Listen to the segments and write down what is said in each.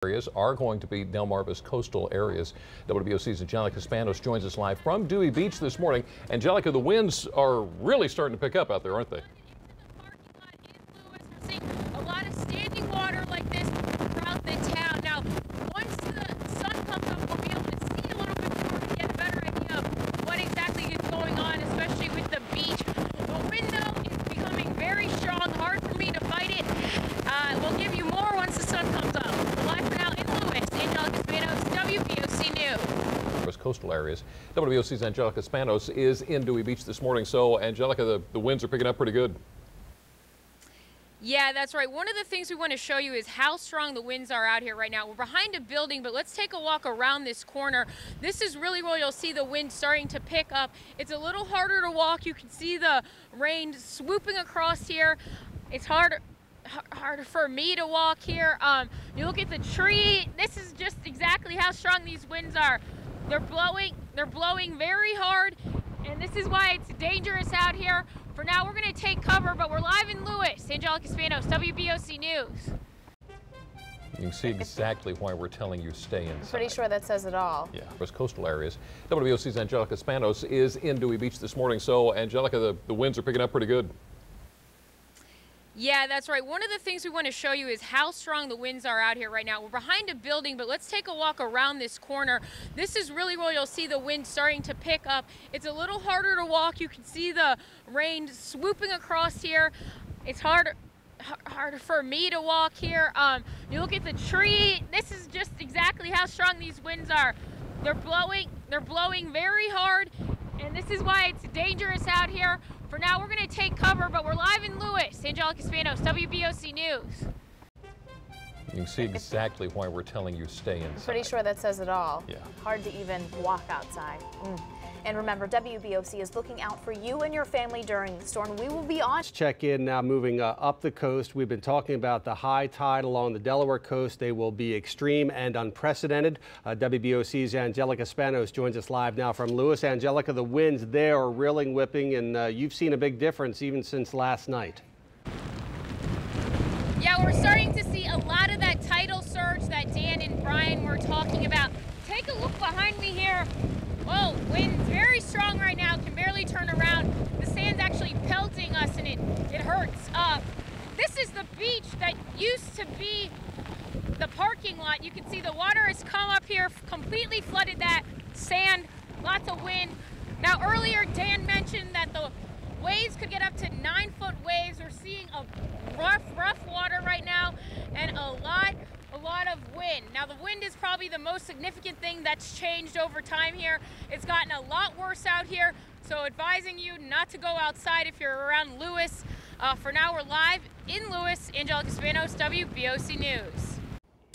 Areas are going to be Delmarva's coastal areas. WBOC's Angelica Spanos joins us live from Dewey Beach this morning. Angelica, the winds are really starting to pick up out there, aren't they? We're seeing a lot of standing water like this throughout the town. Now, once the sun comes up, we'll be able to see a little bit more to get a better idea of what exactly is going on, especially with the beach. The wind, though, is becoming very strong. Hard for me to fight it. We'll give you more once the sun comes up. Live for now in Lewis, Angelica Spanos, WBOC News. Coastal areas. WBOC's Angelica Spanos is in Dewey Beach this morning. So, Angelica, the winds are picking up pretty good. Yeah, that's right. One of the things we want to show you is how strong the winds are out here right now. We're behind a building, but let's take a walk around this corner. This is really where you'll see the wind starting to pick up. It's a little harder to walk. You can see the rain swooping across here. It's harder for me to walk here. You look at the tree. This is just exactly how strong these winds are. They're blowing very hard, and this is why it's dangerous out here. For now, we're going to take cover, but we're live in Lewis. Angelica Spanos, WBOC News. You can see exactly why we're telling you stay inside. I'm pretty sure that says it all. Yeah, coastal areas. WBOC's Angelica Spanos is in Dewey Beach this morning. So, Angelica, the winds are picking up pretty good. Yeah, that's right. One of the things we want to show you is how strong the winds are out here right now. We're behind a building, but let's take a walk around this corner. This is really where you'll see the wind starting to pick up. It's a little harder to walk. You can see the rain swooping across here. It's harder for me to walk here. You look at the tree. This is just exactly how strong these winds are. They're blowing very hard, and this is why it's dangerous out here. For now, we're going to take cover, but we're live in Lewis. Angelica Spanos, WBOC News. You can see exactly why we're telling you stay inside. I'm pretty sure that says it all. Yeah. Hard to even walk outside. And remember, WBOC is looking out for you and your family during the storm. We will be on. Let's check in now, moving up the coast. We've been talking about the high tide along the Delaware coast. They will be extreme and unprecedented. WBOC's Angelica Spanos joins us live now from Lewis. Angelica, the winds there are reeling, whipping, and you've seen a big difference even since last night. Yeah, we're starting to see a lot of that tidal surge that Dan and Brian were talking about. Take a look behind me here. Whoa, wind's very strong right now, can barely turn around. The sand's actually pelting us and it hurts. This is the beach that used to be the parking lot. You can see the water has come up here, completely flooded that sand, lots of wind. Now earlier Dan mentioned that the waves could get up to 9-foot waves. We're seeing a rough water right now and a lot of wind. Now the wind is probably the most significant thing that's changed over time here. It's gotten a lot worse out here, so advising you not to go outside if you're around Lewis. For now, we're live in Lewis. Angelica Spanos, WBOC News.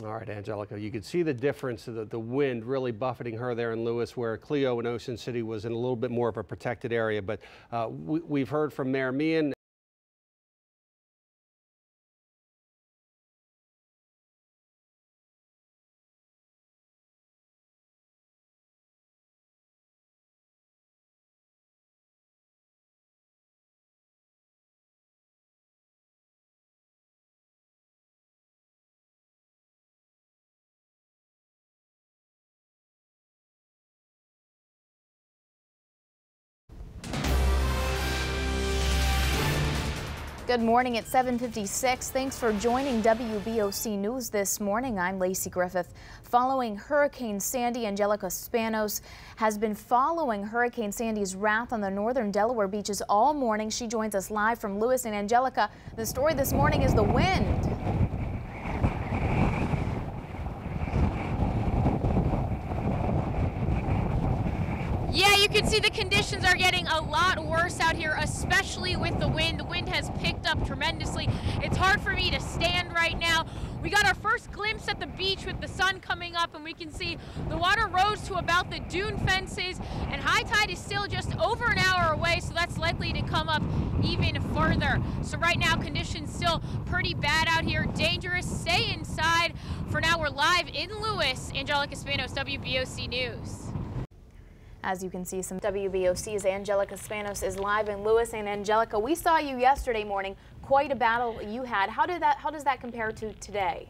All right, Angelica, you could see the difference of the wind really buffeting her there in Lewis, where Clio and Ocean City was in a little bit more of a protected area. But we've heard from Mayor Meehan. Good morning at 7:56. Thanks for joining WBOC News this morning. I'm Lacey Griffith. Following Hurricane Sandy, Angelica Spanos has been following Hurricane Sandy's wrath on the northern Delaware beaches all morning. She joins us live from Lewis. And Angelica, the story this morning is the wind. Yeah, you can see the conditions are getting a lot worse out here, especially with the wind. The wind has picked up tremendously. It's hard for me to stand right now. We got our first glimpse at the beach with the sun coming up, and we can see the water rose to about the dune fences, and high tide is still just over an hour away, so that's likely to come up even further. So right now, conditions still pretty bad out here. Dangerous. Stay inside. For now, we're live in Lewis. Angelica Spanos, WBOC News. As you can see, some WBOC's Angelica Spanos is live in Lewis. And Angelica, we saw you yesterday morning. Quite a battle you had. How does that compare to today?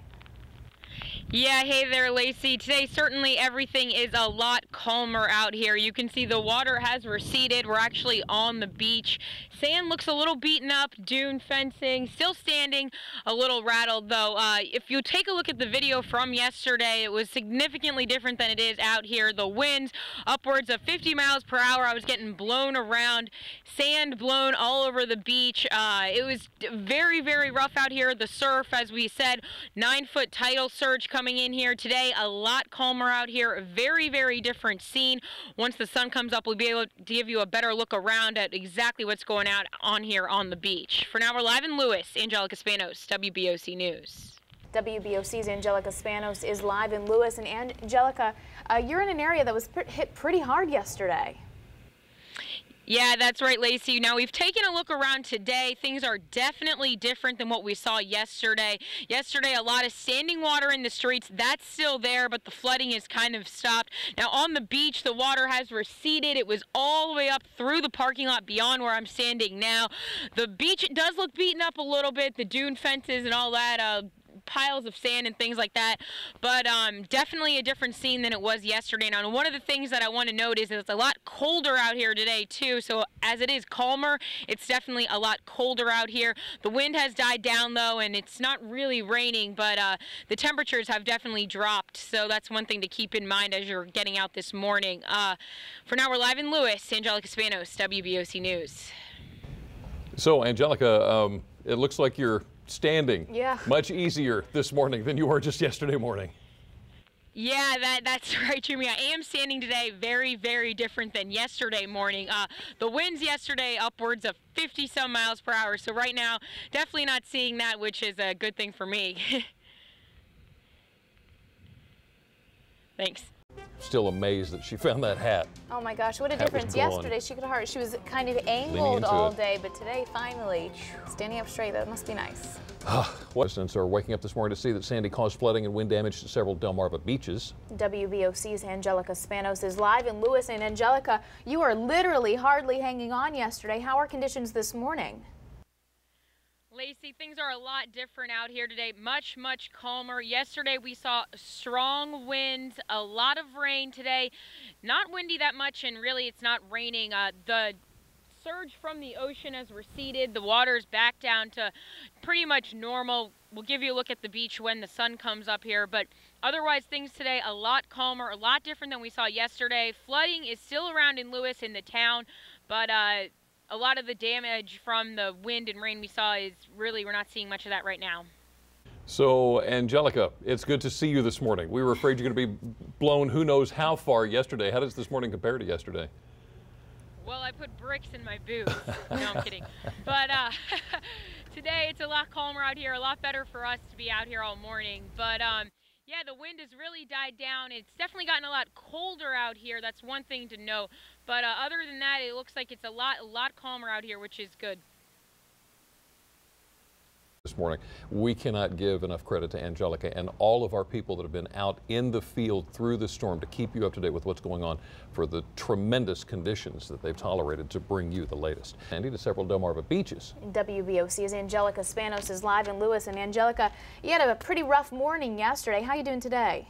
Yeah, hey there, Lacey. Today, certainly everything is a lot calmer out here. You can see the water has receded. We're actually on the beach. Sand looks a little beaten up, dune fencing, still standing, a little rattled though. If you take a look at the video from yesterday, it was significantly different than it is out here. The winds upwards of 50 miles per hour. I was getting blown around, sand blown all over the beach. It was very, very rough out here. The surf, as we said, 9-foot tidal surge coming in here today. A lot calmer out here. A very, very different scene. Once the sun comes up, we'll be able to give you a better look around at exactly what's going on here on the beach. For now, we're live in Lewis. Angelica Spanos, WBOC News. WBOC's Angelica Spanos is live in Lewis. And Angelica, you're in an area that was hit pretty hard yesterday. Yeah, that's right, Lacey. Now, we've taken a look around today. Things are definitely different than what we saw yesterday. Yesterday, a lot of standing water in the streets. That's still there, but the flooding has kind of stopped. Now, on the beach, the water has receded. It was all the way up through the parking lot beyond where I'm standing now. The beach does look beaten up a little bit, the dune fences and all that, piles of sand and things like that, but definitely a different scene than it was yesterday. Now, one of the things that I want to note is that it's a lot colder out here today too, so as it is calmer, it's definitely a lot colder out here. The wind has died down though, and it's not really raining, but the temperatures have definitely dropped, so that's one thing to keep in mind as you're getting out this morning. For now, we're live in Lewis. Angelica Spanos, WBOC News. So, Angelica, it looks like you're standing much easier this morning than you were just yesterday morning. Yeah, that's right, Jimmy. I am standing today very, very different than yesterday morning. The winds yesterday upwards of 50-some miles per hour. So right now, definitely not seeing that, which is a good thing for me. Thanks. Still amazed that she found that hat. Oh my gosh, what a difference. Yesterday she was kind of angled all day, but today finally standing up straight. That must be nice. Residents are waking up this morning to see that Sandy caused flooding and wind damage to several Delmarva beaches. WBOC's Angelica Spanos is live in Lewis. And Angelica, you are literally hardly hanging on yesterday. How are conditions this morning? Lacey, things are a lot different out here today. Much, much calmer. Yesterday we saw strong winds, a lot of rain today. Not windy that much, and really it's not raining. The surge from the ocean has receded. The water's back down to pretty much normal. We'll give you a look at the beach when the sun comes up here, but otherwise things today a lot calmer, a lot different than we saw yesterday. Flooding is still around in Lewis, in the town, but a lot of the damage from the wind and rain we saw is really, we're not seeing much of that right now. So, Angelica, it's good to see you this morning. We were afraid you're going to be blown who knows how far yesterday. How does this morning compare to yesterday? Well, I put bricks in my boots. No, I'm kidding. But today it's a lot calmer out here, a lot better for us to be out here all morning. But yeah, the wind has really died down. It's definitely gotten a lot colder out here. That's one thing to note. But other than that, it looks like it's a lot calmer out here, which is good. This morning, we cannot give enough credit to Angelica and all of our people that have been out in the field through the storm to keep you up to date with what's going on, for the tremendous conditions that they've tolerated to bring you the latest. Sandy, to several Delmarva beaches. WBOC's Angelica Spanos is live in Lewis. And Angelica, you had a pretty rough morning yesterday. How are you doing today?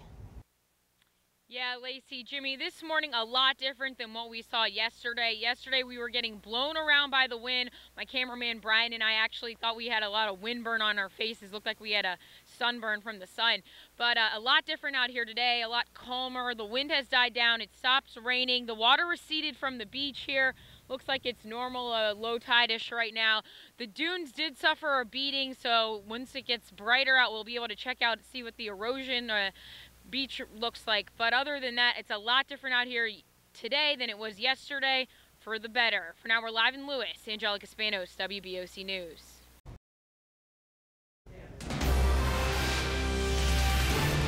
Yeah, Lacey, Jimmy, this morning a lot different than what we saw yesterday. Yesterday we were getting blown around by the wind. My cameraman Brian and I actually thought we had a lot of windburn on our faces. Looked like we had a sunburn from the sun. But a lot different out here today, a lot calmer. The wind has died down. It stops raining. The water receded from the beach here. Looks like it's normal, low tide-ish right now. The dunes did suffer a beating, so once it gets brighter out, we'll be able to check out and see what the erosion beach looks like. But other than that, it's a lot different out here today than it was yesterday, for the better. For now, we're live in Lewis. Angelica Spanos, WBOC News.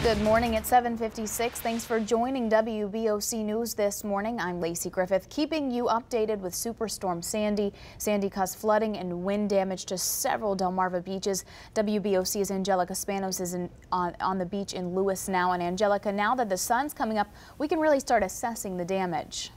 Good morning at 7:56. Thanks for joining WBOC News this morning. I'm Lacey Griffith, keeping you updated with Superstorm Sandy. Sandy caused flooding and wind damage to several Delmarva beaches. WBOC's Angelica Spanos is on the beach in Lewis now. And Angelica, now that the sun's coming up, we can really start assessing the damage.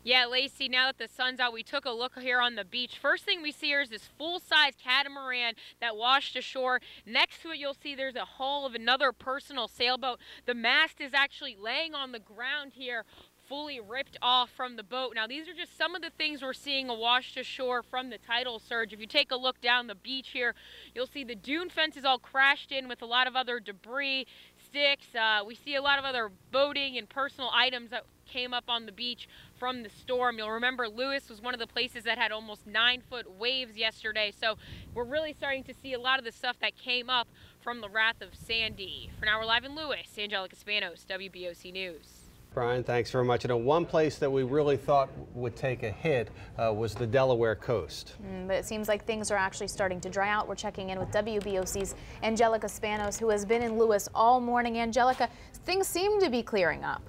Yeah, Lacey, now that the sun's out, we took a look here on the beach. First thing we see here is this full-size catamaran that washed ashore. Next to it, you'll see there's a hull of another personal sailboat. The mast is actually laying on the ground here, fully ripped off from the boat. Now, these are just some of the things we're seeing washed ashore from the tidal surge. If you take a look down the beach here, you'll see the dune fence is all crashed in with a lot of other debris, sticks. We see a lot of other boating and personal items that came up on the beach from the storm. You'll remember Lewis was one of the places that had almost 9-foot waves yesterday, so we're really starting to see a lot of the stuff that came up from the wrath of Sandy. For now, we're live in Lewis. Angelica Spanos, WBOC News. Brian, thanks very much. And one place that we really thought would take a hit was the Delaware coast. But it seems like things are actually starting to dry out. We're checking in with WBOC's Angelica Spanos, who has been in Lewis all morning. Angelica, things seem to be clearing up.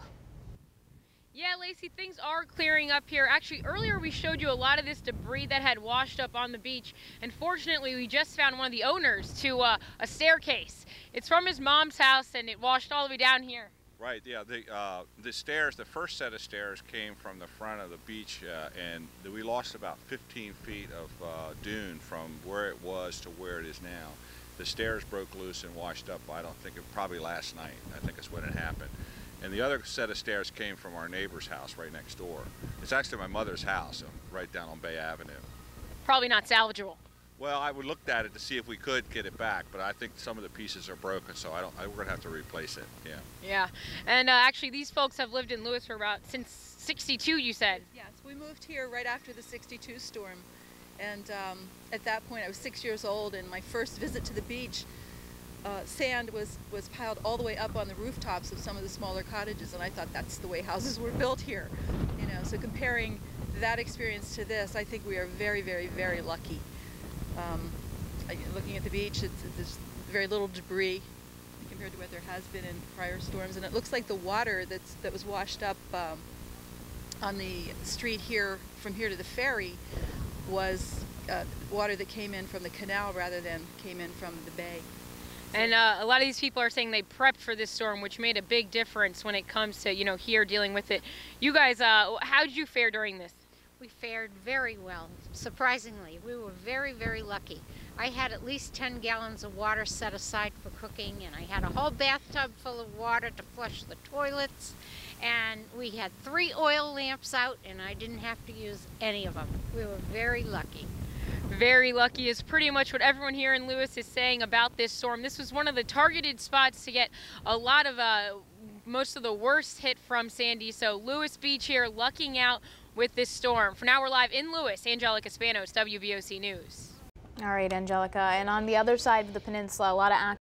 Yeah, Lacey, things are clearing up here. Actually, earlier we showed you a lot of this debris that had washed up on the beach. And fortunately, we just found one of the owners to a staircase. It's from his mom's house, and it washed all the way down here. Right, yeah, the stairs, the first set of stairs came from the front of the beach, and we lost about 15 feet of dune from where it was to where it is now. The stairs broke loose and washed up, I don't think, probably last night. I think that's when it happened. And the other set of stairs came from our neighbor's house right next door. It's actually my mother's house, right down on Bay Avenue. Probably not salvageable. Well, I looked at it to see if we could get it back, but I think some of the pieces are broken, so we're going to have to replace it, yeah. Yeah, and actually these folks have lived in Lewis for since 62, you said? Yes, we moved here right after the 62 storm, and at that point I was 6 years old, and my first visit to the beach, sand was piled all the way up on the rooftops of some of the smaller cottages, and I thought that's the way houses were built here, you know. So comparing that experience to this, I think we are very, very, very lucky. Looking at the beach, there's very little debris compared to what there has been in prior storms, and it looks like the water that was washed up on the street here, from here to the ferry, was water that came in from the canal rather than came in from the bay. And a lot of these people are saying they prepped for this storm, which made a big difference when it comes to, you know, here dealing with it. You guys, how did you fare during this? We fared very well, surprisingly. We were very, very lucky. I had at least 10 gallons of water set aside for cooking, and I had a whole bathtub full of water to flush the toilets, and we had 3 oil lamps out, and I didn't have to use any of them. We were very lucky. Very lucky is pretty much what everyone here in Lewis is saying about this storm. This was one of the targeted spots to get a lot of most of the worst hit from Sandy. So Lewis Beach here lucking out with this storm. For now, we're live in Lewis. Angelica Spanos, WBOC News. All right, Angelica. And on the other side of the peninsula, a lot of